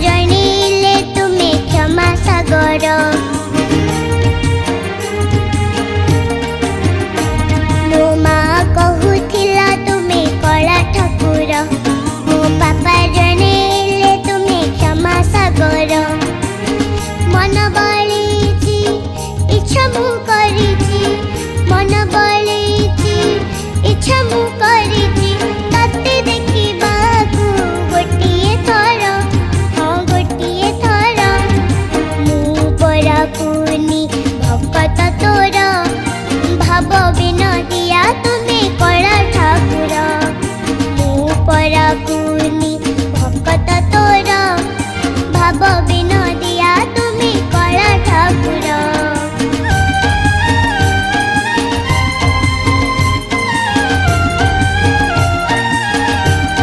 जणिले तुमे क्षमा सागर मो माँ कहूथिला तुमे कला ठाकुर मो पापा जणिले तुमे क्षमा सागर मन बळीची इच्छा मु करिची मन बळीची इच्छा मु करिची तते देखिबाकू गोटिए थर हाँ गोटिए थर मु पराकुनी भक्त तोर भाव विनोदिया तुमे कला ठाकुर मु पराकू